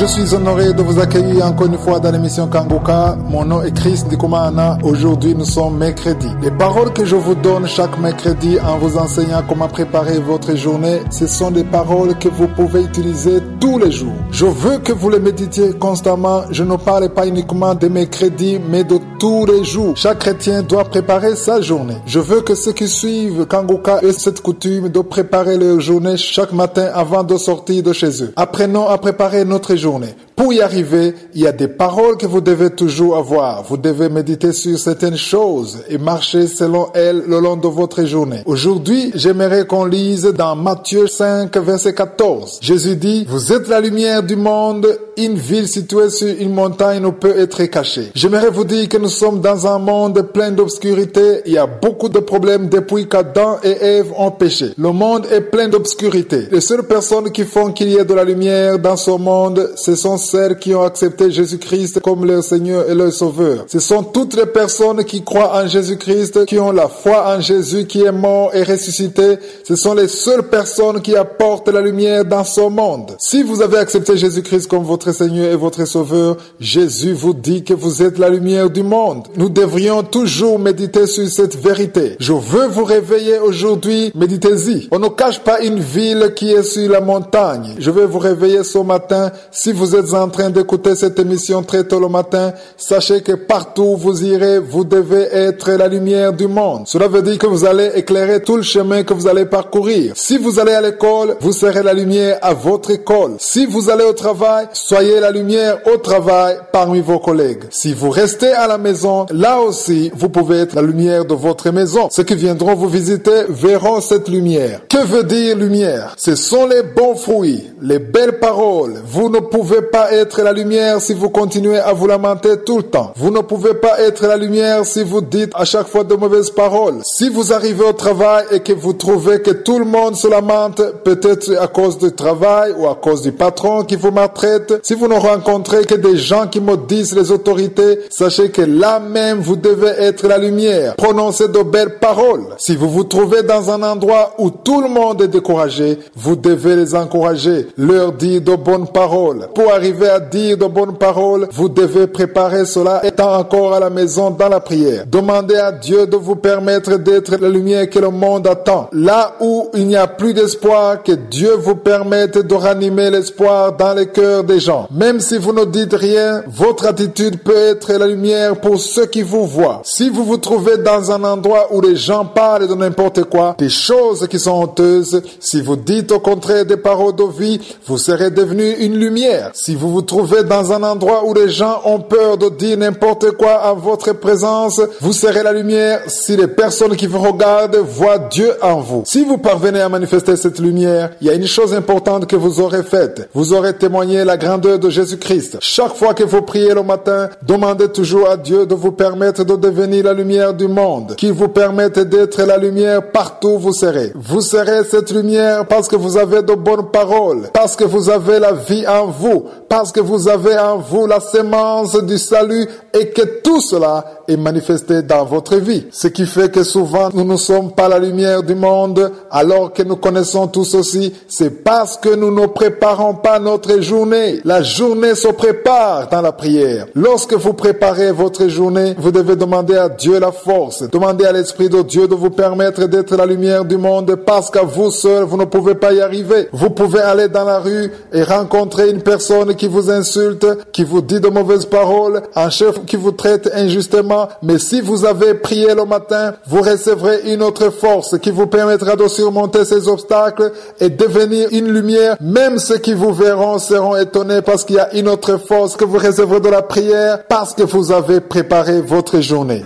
Je suis honoré de vous accueillir encore une fois dans l'émission Kanguka. Mon nom est Chris Ndikumana. Aujourd'hui, nous sommes mercredi. Les paroles que je vous donne chaque mercredi en vous enseignant comment préparer votre journée, ce sont des paroles que vous pouvez utiliser tous les jours. Je veux que vous les méditiez constamment. Je ne parle pas uniquement de mercredi, mais de tous les jours. Chaque chrétien doit préparer sa journée. Je veux que ceux qui suivent Kanguka aient cette coutume de préparer leur journée chaque matin avant de sortir de chez eux. Apprenons à préparer notre journée. Pour y arriver, il y a des paroles que vous devez toujours avoir. Vous devez méditer sur certaines choses et marcher selon elles le long de votre journée. Aujourd'hui, j'aimerais qu'on lise dans Matthieu 5, verset 14. Jésus dit, « Vous êtes la lumière du monde. Une ville située sur une montagne ne peut être cachée. » J'aimerais vous dire que nous sommes dans un monde plein d'obscurité. Il y a beaucoup de problèmes depuis qu'Adam et Ève ont péché. Le monde est plein d'obscurité. Les seules personnes qui font qu'il y ait de la lumière dans ce monde, ce sont celles qui ont accepté Jésus-Christ comme leur Seigneur et leur Sauveur. Ce sont toutes les personnes qui croient en Jésus-Christ, qui ont la foi en Jésus qui est mort et ressuscité. Ce sont les seules personnes qui apportent la lumière dans ce monde. Si vous avez accepté Jésus-Christ comme votre Seigneur et votre Sauveur, Jésus vous dit que vous êtes la lumière du monde. Nous devrions toujours méditer sur cette vérité. Je veux vous réveiller aujourd'hui, méditez-y. On ne cache pas une ville qui est sur la montagne. Je vais vous réveiller ce matin. Si vous êtes en train d'écouter cette émission très tôt le matin, sachez que partout où vous irez, vous devez être la lumière du monde. Cela veut dire que vous allez éclairer tout le chemin que vous allez parcourir. Si vous allez à l'école, vous serez la lumière à votre école. Si vous allez au travail, soyez la lumière au travail parmi vos collègues. Si vous restez à la maison, là aussi, vous pouvez être la lumière de votre maison. Ceux qui viendront vous visiter verront cette lumière. Que veut dire lumière? Ce sont les bons fruits, les belles paroles. Vous ne pouvez pas être la lumière si vous continuez à vous lamenter tout le temps. Vous ne pouvez pas être la lumière si vous dites à chaque fois de mauvaises paroles. Si vous arrivez au travail et que vous trouvez que tout le monde se lamente, peut-être à cause du travail ou à cause du patron qui vous maltraite, si vous ne rencontrez que des gens qui maudissent les autorités, sachez que là même vous devez être la lumière. Prononcez de belles paroles. Si vous vous trouvez dans un endroit où tout le monde est découragé, vous devez les encourager, leur dire de bonnes paroles. Pour arriver à dire de bonnes paroles, vous devez préparer cela étant encore à la maison dans la prière. Demandez à Dieu de vous permettre d'être la lumière que le monde attend. Là où il n'y a plus d'espoir, que Dieu vous permette de ranimer l'espoir dans les cœurs des gens. Même si vous ne dites rien, votre attitude peut être la lumière pour ceux qui vous voient. Si vous vous trouvez dans un endroit où les gens parlent de n'importe quoi, des choses qui sont honteuses, si vous dites au contraire des paroles de vie, vous serez devenu une lumière. Si vous vous trouvez dans un endroit où les gens ont peur de dire n'importe quoi en votre présence, vous serez la lumière si les personnes qui vous regardent voient Dieu en vous. Si vous parvenez à manifester cette lumière, il y a une chose importante que vous aurez faite. Vous aurez témoigné la grandeur de Jésus-Christ. Chaque fois que vous priez le matin, demandez toujours à Dieu de vous permettre de devenir la lumière du monde, qu'il vous permette d'être la lumière partout où vous serez. Vous serez cette lumière parce que vous avez de bonnes paroles, parce que vous avez la vie en vous, parce que vous avez en vous la sémence du salut et que tout cela est manifesté dans votre vie. Ce qui fait que souvent nous ne sommes pas la lumière du monde alors que nous connaissons tout ceci, c'est parce que nous ne préparons pas notre journée. La journée se prépare dans la prière. Lorsque vous préparez votre journée, vous devez demander à Dieu la force, demander à l'Esprit de Dieu de vous permettre d'être la lumière du monde parce qu'à vous seul, vous ne pouvez pas y arriver. Vous pouvez aller dans la rue et rencontrer une personne qui vous insulte, qui vous dit de mauvaises paroles, un chef qui vous traite injustement, mais si vous avez prié le matin, vous recevrez une autre force qui vous permettra de surmonter ces obstacles et devenir une lumière. Même ceux qui vous verront seront étonnés parce qu'il y a une autre force que vous recevrez de la prière parce que vous avez préparé votre journée.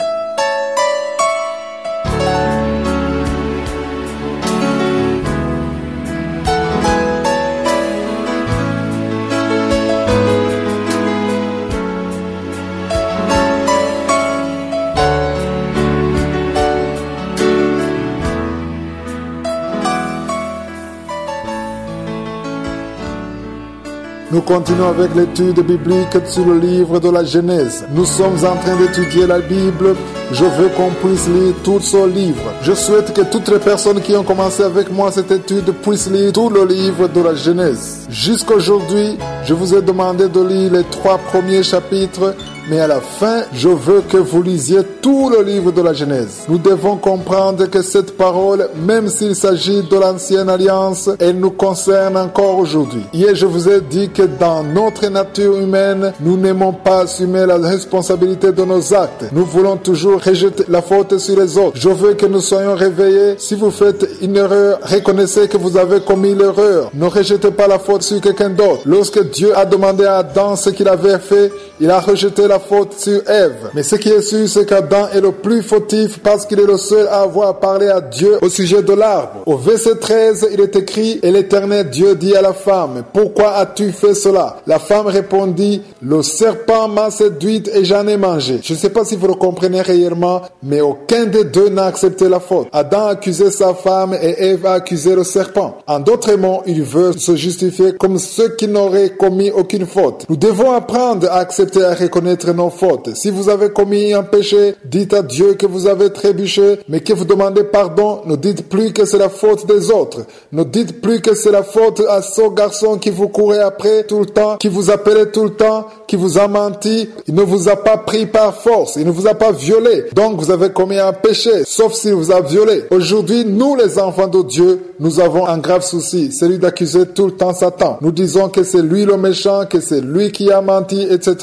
Nous continuons avec l'étude biblique sur le livre de la Genèse. Nous sommes en train d'étudier la Bible. je veux qu'on puisse lire tout ce livre. Je souhaite que toutes les personnes qui ont commencé avec moi cette étude puissent lire tout le livre de la Genèse. Jusqu'aujourd'hui, je vous ai demandé de lire les 3 premiers chapitres, mais à la fin, je veux que vous lisiez tout le livre de la Genèse. Nous devons comprendre que cette parole, même s'il s'agit de l'ancienne alliance, elle nous concerne encore aujourd'hui. Hier, je vous ai dit que dans notre nature humaine, nous n'aimons pas assumer la responsabilité de nos actes. Nous voulons toujours rejeter la faute sur les autres. Je veux que nous soyons réveillés. Si vous faites une erreur, reconnaissez que vous avez commis l'erreur. Ne rejetez pas la faute sur quelqu'un d'autre. Lorsque Dieu a demandé à Adam ce qu'il avait fait, il a rejeté la faute sur Ève. Mais ce qui est sûr, c'est qu'Adam est le plus fautif parce qu'il est le seul à avoir parlé à Dieu au sujet de l'arbre. Au verset 13, il est écrit, « Et l'Éternel Dieu dit à la femme, « Pourquoi as-tu fait cela ?» La femme répondit, « Le serpent m'a séduite et j'en ai mangé. » Je ne sais pas si vous le comprenez réellement, mais aucun des deux n'a accepté la faute. Adam a accusé sa femme et Ève a accusé le serpent. En d'autres mots, il veut se justifier comme ceux qui n'auraient commis aucune faute. Nous devons apprendre à accepter et à reconnaître nos fautes. Si vous avez commis un péché, dites à Dieu que vous avez trébuché, mais que vous demandez pardon. Ne dites plus que c'est la faute des autres. Ne dites plus que c'est la faute à ce garçon qui vous courait après tout le temps, qui vous appelait tout le temps, qui vous a menti. Il ne vous a pas pris par force. Il ne vous a pas violé. Donc vous avez commis un péché, sauf s'il vous a violé. Aujourd'hui, nous les enfants de Dieu, nous avons un grave souci, celui d'accuser tout le temps Satan. Nous disons que c'est lui le méchant, que c'est lui qui a menti, etc.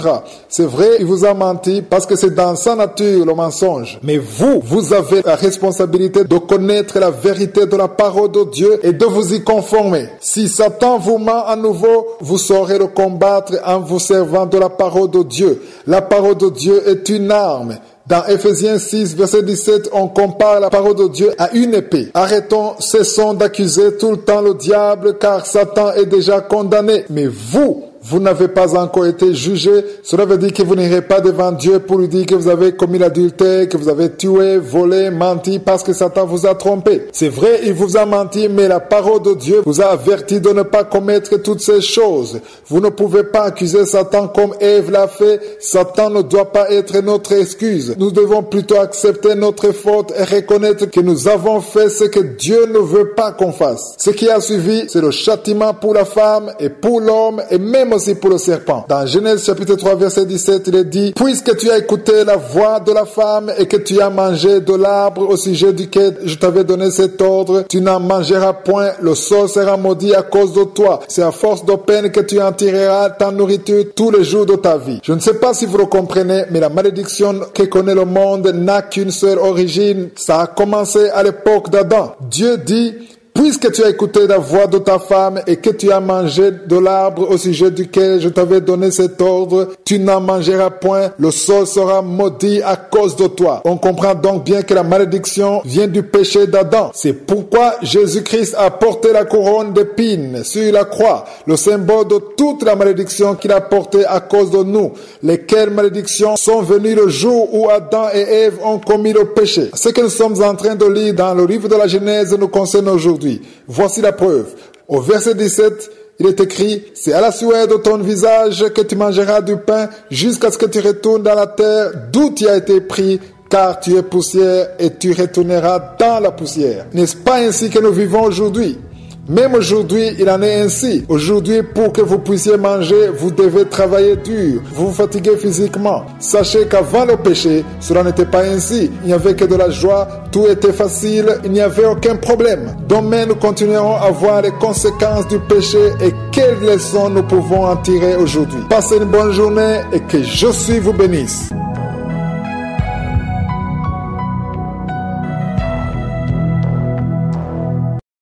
C'est vrai, il vous a menti parce que c'est dans sa nature le mensonge. Mais vous avez la responsabilité de connaître la vérité de la parole de Dieu et de vous y conformer. Si Satan vous ment à nouveau, vous saurez le combattre en vous servant de la parole de Dieu. La parole de Dieu est une arme. Dans Ephésiens 6, verset 17, on compare la parole de Dieu à une épée. Arrêtons, cessons d'accuser tout le temps le diable, car Satan est déjà condamné. Mais vous n'avez pas encore été jugé. Cela veut dire que vous n'irez pas devant Dieu pour lui dire que vous avez commis l'adultère, que vous avez tué, volé, menti, parce que Satan vous a trompé. C'est vrai, il vous a menti, mais la parole de Dieu vous a averti de ne pas commettre toutes ces choses. Vous ne pouvez pas accuser Satan comme Ève l'a fait. Satan ne doit pas être notre excuse. Nous devons plutôt accepter notre faute et reconnaître que nous avons fait ce que Dieu ne veut pas qu'on fasse. Ce qui a suivi, c'est le châtiment pour la femme et pour l'homme et même aussi pour le serpent. Dans Genèse chapitre 3 verset 17, il est dit, « Puisque tu as écouté la voix de la femme et que tu as mangé de l'arbre au sujet duquel je t'avais donné cet ordre, tu n'en mangeras point, le sol sera maudit à cause de toi. C'est à force de peine que tu en tireras ta nourriture tous les jours de ta vie. » Je ne sais pas si vous le comprenez, mais la malédiction que connaît le monde n'a qu'une seule origine. Ça a commencé à l'époque d'Adam. Dieu dit, puisque tu as écouté la voix de ta femme et que tu as mangé de l'arbre au sujet duquel je t'avais donné cet ordre, tu n'en mangeras point, le sol sera maudit à cause de toi. On comprend donc bien que la malédiction vient du péché d'Adam. C'est pourquoi Jésus-Christ a porté la couronne d'épines sur la croix, le symbole de toute la malédiction qu'il a portée à cause de nous, lesquelles malédictions sont venues le jour où Adam et Ève ont commis le péché. Ce que nous sommes en train de lire dans le livre de la Genèse nous concerne aujourd'hui. Voici la preuve. Au verset 17, il est écrit, « C'est à la sueur de ton visage que tu mangeras du pain jusqu'à ce que tu retournes dans la terre d'où tu as été pris, car tu es poussière et tu retourneras dans la poussière. » N'est-ce pas ainsi que nous vivons aujourd'hui? Même aujourd'hui, il en est ainsi. Aujourd'hui, pour que vous puissiez manger, vous devez travailler dur. Vous vous fatiguez physiquement. Sachez qu'avant le péché, cela n'était pas ainsi. Il n'y avait que de la joie, tout était facile, il n'y avait aucun problème. Demain, nous continuerons à voir les conséquences du péché et quelles leçons nous pouvons en tirer aujourd'hui. Passez une bonne journée et que Jésus vous bénisse.